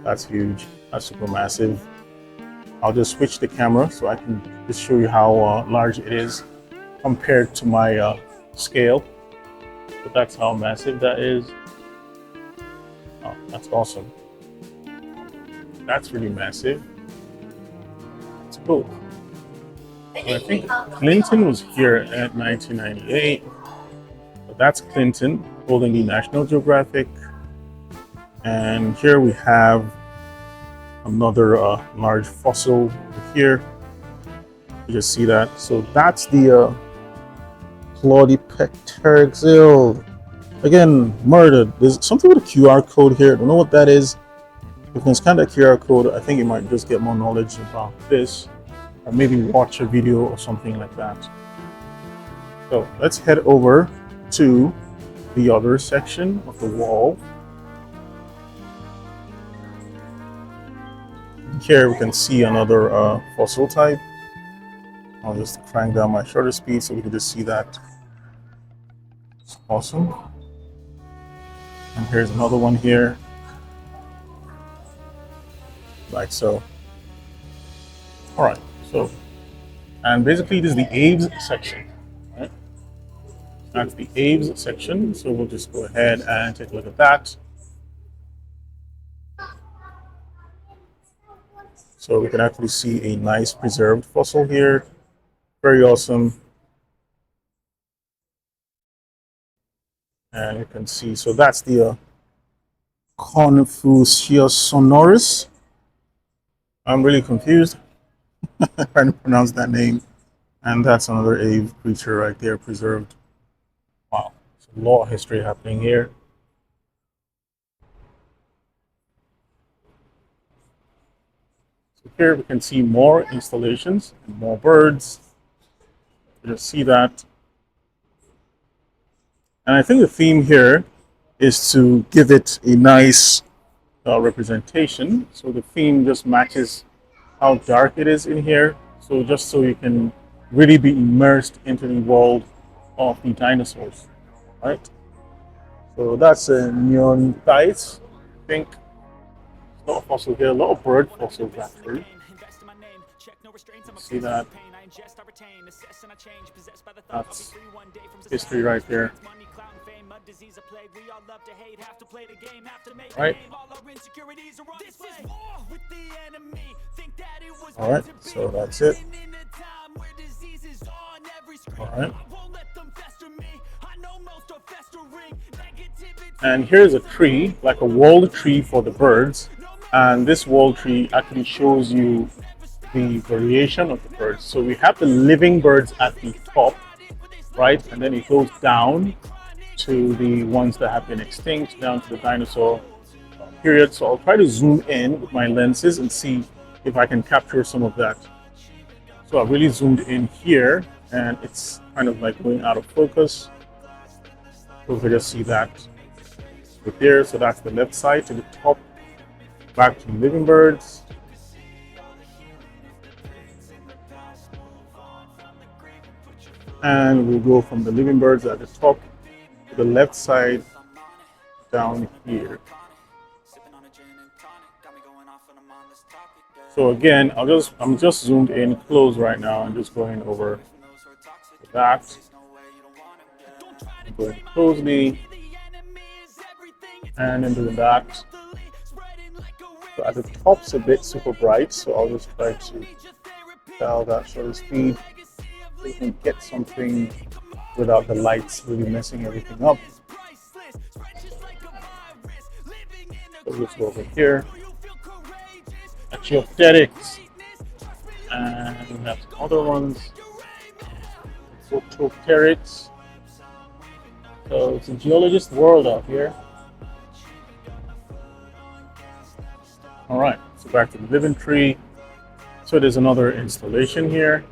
Speaker 1: That's huge. That's super massive. I'll just switch the camera so I can just show you how large it is compared to my scale. But that's how massive that is. Oh, that's awesome. That's really massive. It's cool. And I think Clinton was here at 1998. But that's Clinton holding the National Geographic. And here we have another large fossil here. You just see that. So that's the Claudipteryx. Again, murdered. There's something with a QR code here. I don't know what that is. You can scan the QR code. I think you might just get more knowledge about this, or maybe watch a video or something like that. So let's head over to the other section of the wall. Here we can see another fossil type. I'll just crank down my shutter speed so we can just see that. It's awesome. And here's another one here, like so. All right, so, and basically this is the aves section, right? That's the aves section, so we'll just go ahead and take a look at that. So we can actually see a nice preserved fossil here. Very awesome. And you can see, so that's the Confuciusosaurus. I'm really confused trying to pronounce that name. And that's another ave creature right there, preserved. Wow, there's a lot of history happening here. So here we can see more installations and more birds. You just see that. And I think the theme here is to give it a nice representation. So the theme just matches how dark it is in here. So just so you can really be immersed into the world of the dinosaurs, right? So that's a neon thighs. I think a lot of fossils here, a lot of bird fossils actually. See that? That's history right there. Right. All right, so that's it. All right. And here's a tree, like a walled tree for the birds. And this walled tree actually shows you the variation of the birds. So we have the living birds at the top, right? And then it goes down to the ones that have been extinct, down to the dinosaur period. So I'll try to zoom in with my lenses and see if I can capture some of that. So I really zoomed in here, and it's kind of like going out of focus. So we can just see that right there. So that's the left side to the top, back to living birds. And we'll go from the living birds at the top to the left side down here. So again, I'm just zoomed in close right now and just going over that. Going closely and then doing that. So at the top's a bit super bright, so I'll just try to dial that shutter speed so you can get something without the lights really messing everything up. So let's go over here. Archaeopteryx. And we have some other ones. Photopteryx. So it's a geologist world out here. All right, so back to the living tree. So there's another installation here.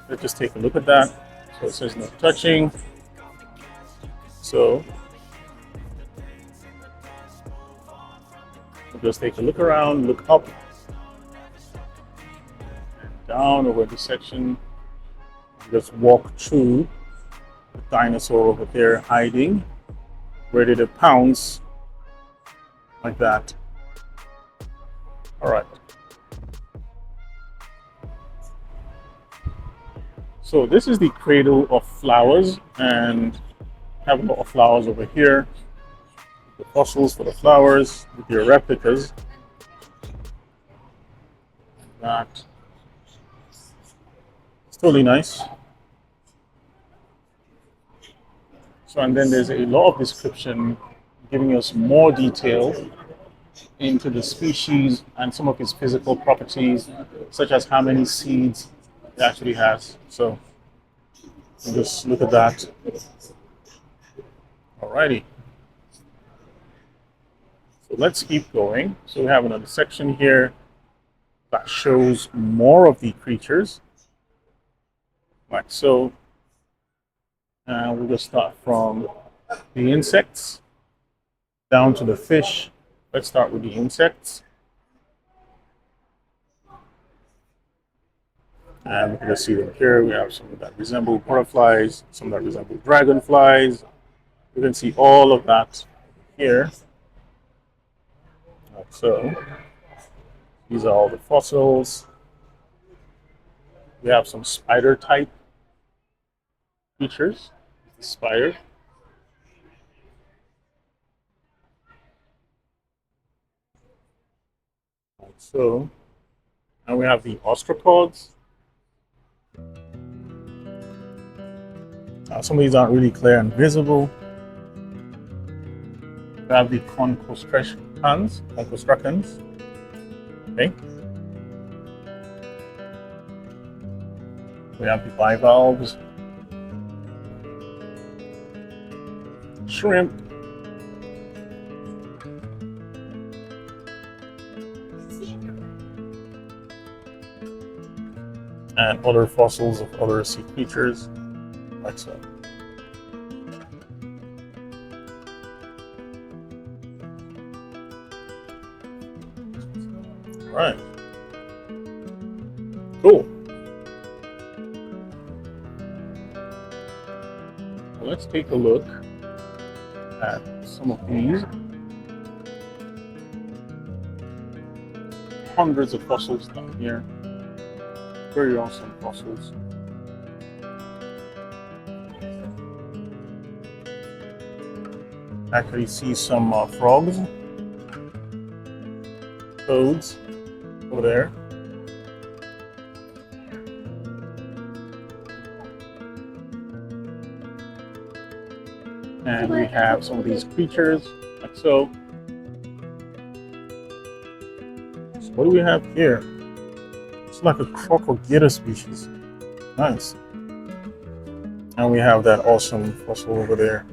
Speaker 1: Let's just take a look at that. So it says no touching. So we'll just take a look around, look up, and down over the section. Just walk through the dinosaur over there hiding, ready to pounce like that. All right. So this is the cradle of flowers, and I have a lot of flowers over here. The fossils for the flowers with your replicas. That. It's totally nice. So, and then there's a lot of description giving us more detail into the species and some of its physical properties, such as how many seeds it actually has. So just look at that. Alrighty. So So let's keep going. So we have another section here that shows more of the creatures, like so. And we'll just start from the insects down to the fish. Let's start with the insects. And we can just see them here. We have some that resemble butterflies, some that resemble dragonflies. You can see all of that here. Like so. These are all the fossils. We have some spider type features. The spider. Like so. And we have the ostracods. Some of these aren't really clear and visible. We have the concostracans. Okay. We have the bivalves, shrimp, and other fossils of other sea creatures, like so. All right. Cool. Well, let's take a look at some of these. Hundreds of fossils down here. Very awesome fossils. Actually see some frogs, toads over there. And we have some of these creatures, like so. So what do we have here? It's like a crocodile species. Nice. And we have that awesome fossil over there.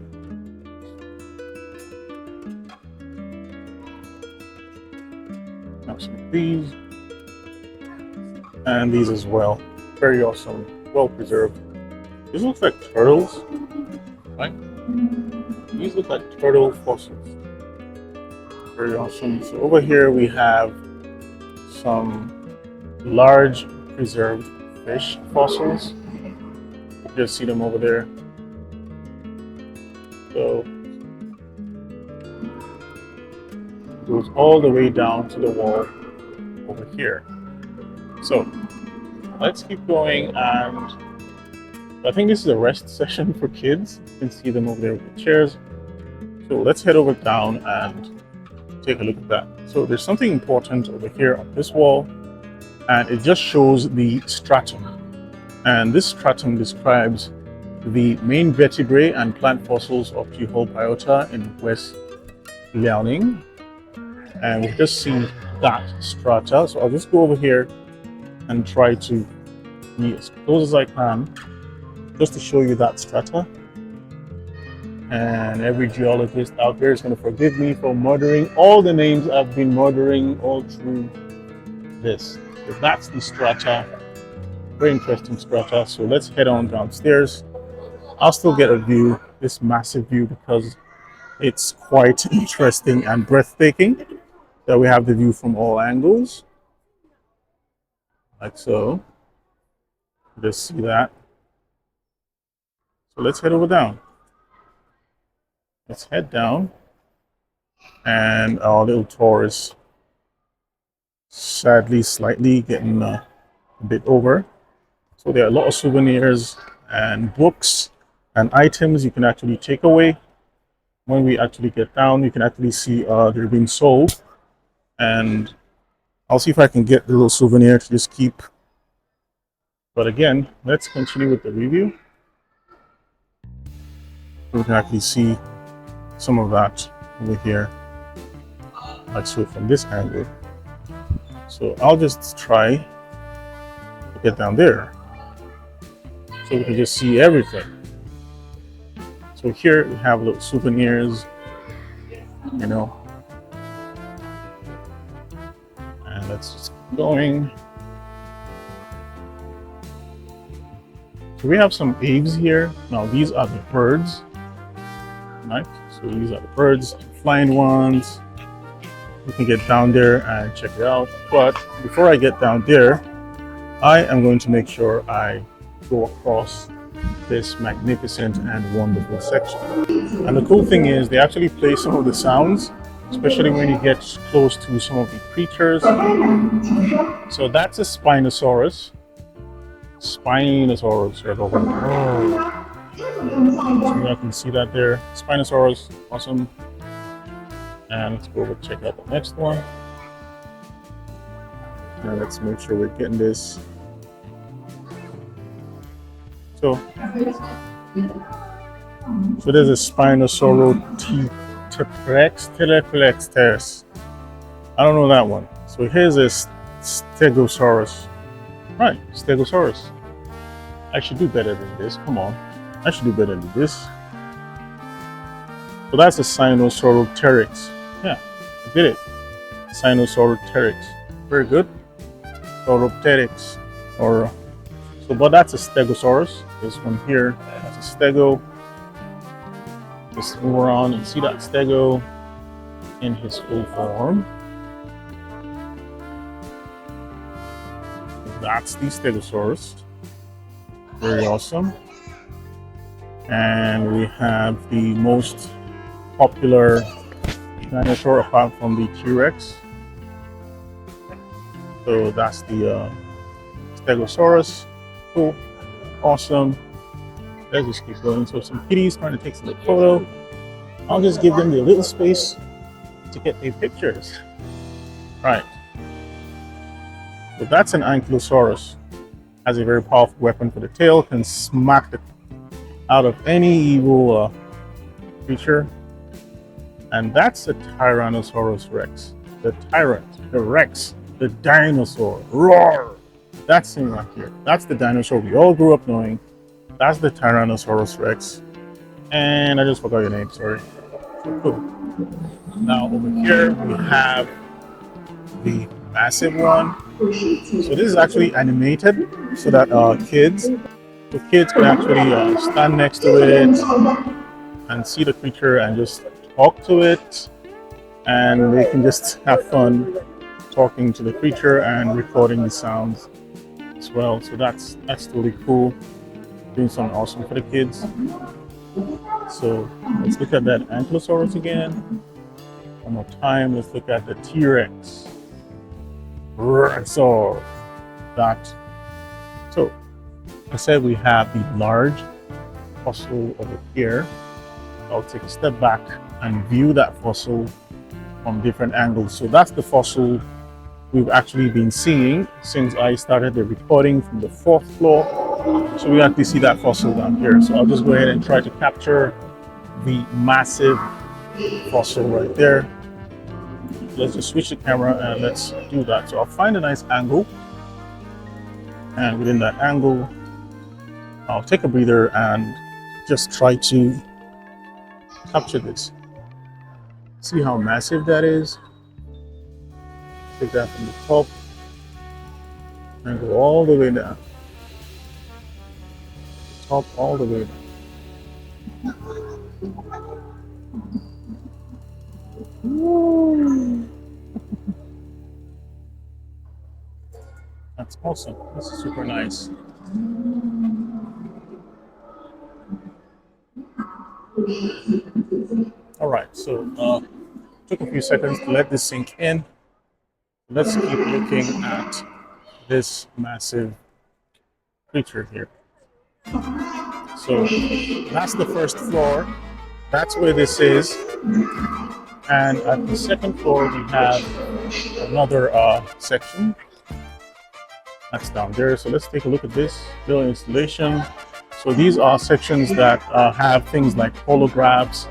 Speaker 1: Have some of these. And these as well. Very awesome. Well preserved. These look like turtles, right? These look like turtle fossils. Very awesome. So over here we have some large preserved fish fossils. You can just see them over there. So it goes all the way down to the wall over here. So let's keep going, and I think this is a rest session for kids. You can see them over there with the chairs. So let's head over down and take a look at that. So there's something important over here on this wall, and it just shows the stratum. And this stratum describes the main vertebrae and plant fossils of the whole biota in West Liaoning. And we've just seen that strata. So I'll just go over here and try to be as close as I can, just to show you that strata. And every geologist out there is going to forgive me for murdering all the names I've been murdering all through this. So that's the strata. Very interesting strata. So let's head on downstairs. I'll still get a view, this massive view, because it's quite interesting and breathtaking that we have the view from all angles. Like so. Just see that. So let's head over down. Let's head down. And our little tour is sadly slightly getting a bit over. So there are a lot of souvenirs and books and items you can actually take away. When we actually get down, you can actually see they're being sold. And I'll see if I can get the little souvenir to just keep. But again, let's continue with the review. We can actually see some of that over here, like so from this angle. So I'll just try to get down there so we can just see everything. So here we have little souvenirs, you know, let's just keep going. So we have some aves here. Now these are the birds, right? So these are the birds, flying ones. You can get down there and check it out. But before I get down there, I am going to make sure I go across this magnificent and wonderful section. And the cool thing is they actually play some of the sounds, especially when you get close to some of the creatures. So that's a Spinosaurus. Spinosaurus. So you can see that there. Spinosaurus, awesome. And let's go over and check out the next one. Now let's make sure we're getting this. So there's a Spinosaurus I don't know that one. So here's a Stegosaurus. Right, Stegosaurus. I should do better than this. Come on. I should do better than this. So that's a Sinosauropteryx. Yeah, I did it. Sinosauropteryx. Very good. Sauropteryx. But that's a Stegosaurus. This one here, that's a Stego. Just move around and see that Stego in his full form. That's the Stegosaurus. Very awesome. And we have the most popular dinosaur apart from the T-Rex. So that's the Stegosaurus. Cool. Awesome. Let's just keep going. So some kitties trying to take some photo. I'll just give them the little space to get their pictures. Right. So that's an Ankylosaurus. Has a very powerful weapon for the tail. Can smack the out of any evil creature. And that's a Tyrannosaurus Rex. The tyrant, the Rex, the dinosaur. Roar! That's him right here. That's the dinosaur we all grew up knowing. That's the Tyrannosaurus Rex. And I just forgot your name, sorry. Cool. Now over here we have the massive one. So this is actually animated so that the kids can actually stand next to it and see the creature and just talk to it, and they can just have fun talking to the creature and recording the sounds as well. So that's totally cool. Doing something awesome for the kids. So let's look at that Ankylosaurus again. One more time. Let's look at the T-Rex. So that. So I said we have the large fossil over here. I'll take a step back and view that fossil from different angles. So that's the fossil we've actually been seeing since I started the recording from the 4th floor. So we actually see that fossil down here. So I'll just go ahead and try to capture the massive fossil right there. Let's just switch the camera and let's do that. So I'll find a nice angle, and within that angle I'll take a breather and just try to capture this. See how massive that is? Take that from the top and go all the way down. The top all the way down. Woo. That's awesome. This is super nice. All right, so took a few seconds to let this sink in. Let's keep looking at this massive creature here. So that's the 1st floor. That's where this is. And at the 2nd floor, we have another section. That's down there. So let's take a look at this little installation. So these are sections that have things like holographs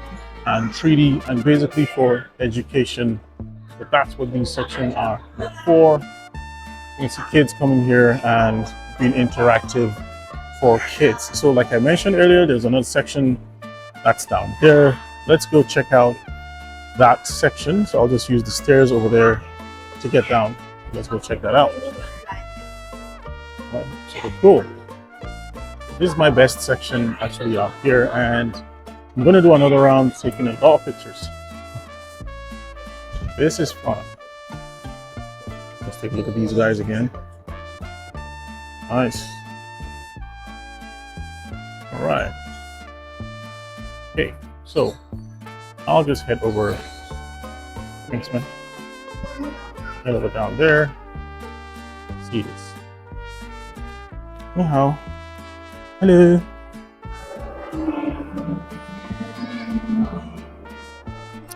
Speaker 1: and 3D, and basically for education. So that's what these sections are for. You can see kids coming here and being interactive for kids. So like I mentioned earlier, there's another section that's down there. Let's go check out that section. So I'll just use the stairs over there to get down. Let's go check that out. Right, so cool. This is my best section actually out here, and I'm gonna do another round taking a lot of pictures. This is fun. Let's take a look at these guys again. Nice. All right. Okay, so I'll just head over. Thanks, man. Head over down there. See this. Wow. Hello.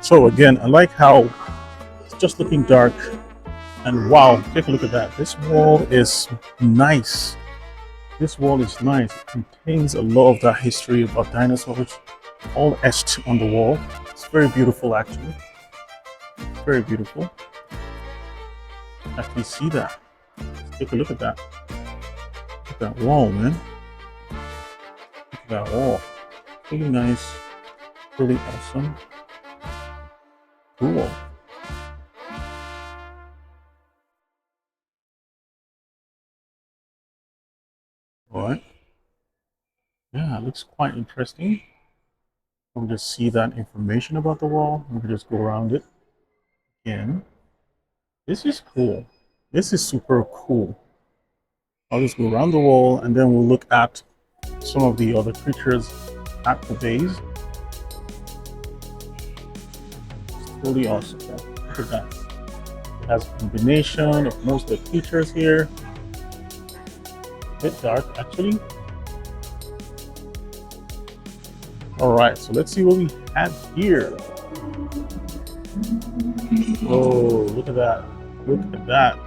Speaker 1: So again, I like how it's just looking dark, and wow, take a look at that. This wall is nice. This wall is nice. It contains a lot of that history about dinosaurs, all etched on the wall. It's very beautiful, actually. Very beautiful. Actually see that. Let's take a look at that. Look at that wall, man. Look at that wall. Really nice. Really awesome. Cool. All right. Yeah, it looks quite interesting. We'll just see that information about the wall. We can just go around it again. This is cool. This is super cool. I'll just go around the wall and then we'll look at some of the other creatures at the base. It's totally awesome. Look at that. It has a combination of most of the features here. A bit dark actually. Alright, so let's see what we have here. Oh, look at that. Look at that.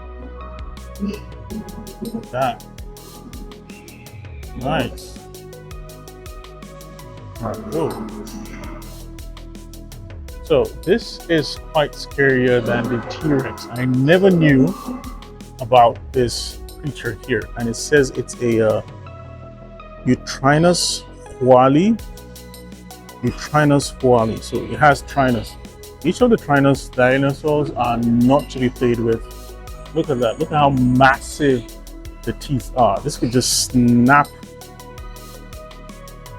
Speaker 1: Look at that. Nice. Alright, whoa. So this is quite scarier than the T-Rex. I never knew about this creature here, and it says it's a Utrinus huali. Utrinus huali. So it has trinus. Each of the trinus dinosaurs are not to be played with. Look at that. Look at how massive the teeth are. This could just snap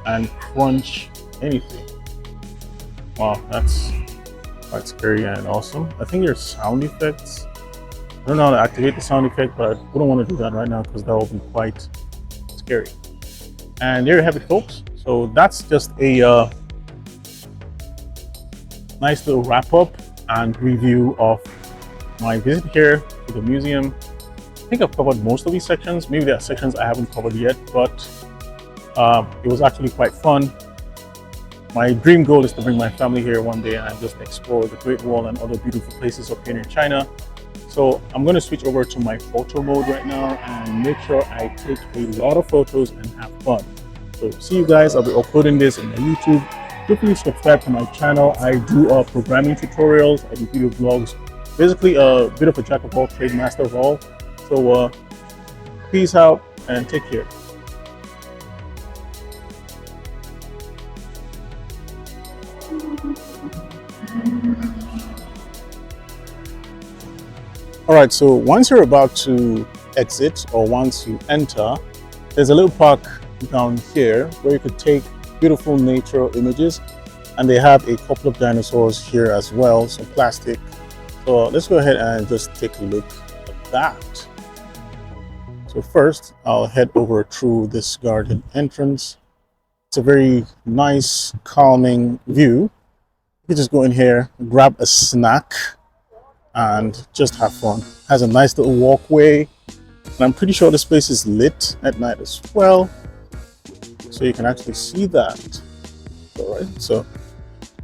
Speaker 1: and crunch anything. Wow, that's quite scary and awesome. I think there's sound effects. I don't know how to activate the sound effect, but I wouldn't want to do that right now because that will be quite scary. And there you have it, folks. So that's just a nice little wrap up and review of my visit here to the museum. I think I've covered most of these sections. Maybe there are sections I haven't covered yet, but it was actually quite fun. My dream goal is to bring my family here one day and just explore the Great Wall and other beautiful places up here in China. So I'm going to switch over to my photo mode right now and make sure I take a lot of photos and have fun. So see you guys. I'll be uploading this on my YouTube. Please subscribe to my channel. I do programming tutorials. I do video vlogs. Basically a bit of a jack of all trades, master of all. So peace out and take care. All right, so once you're about to exit or once you enter, there's a little park down here where you could take beautiful nature images, and they have a couple of dinosaurs here as well, some plastic. So let's go ahead and just take a look at that. So first, I'll head over through this garden entrance. It's a very nice, calming view. You can just go in here, grab a snack, and just have fun. It has a nice little walkway, and I'm pretty sure this place is lit at night as well, so you can actually see that. All right, so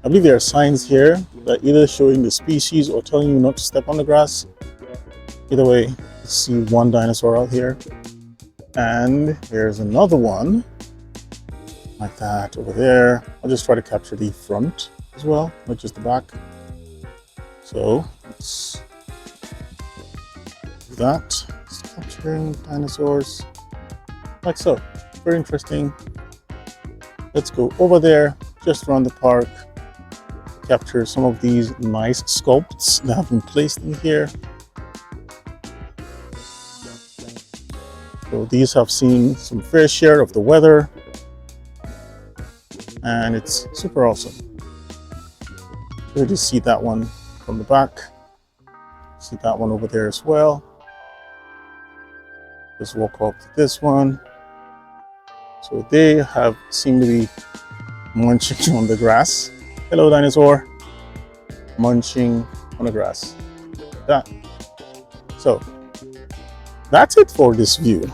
Speaker 1: I believe there are signs here that either showing the species or telling you not to step on the grass. Either way, you see one dinosaur out here, and here's another one like that over there. I'll just try to capture the front as well, not just the back. So let's do that. It's capturing dinosaurs like so. Very interesting. Let's go over there, just around the park, capture some of these nice sculpts that have been placed in here. So these have seen some fair share of the weather, and it's super awesome. You just see that one from the back. See that one over there as well. Just walk up to this one. So they have seem to be munching on the grass. Hello, dinosaur. Munching on the grass. That. So that's it for this view.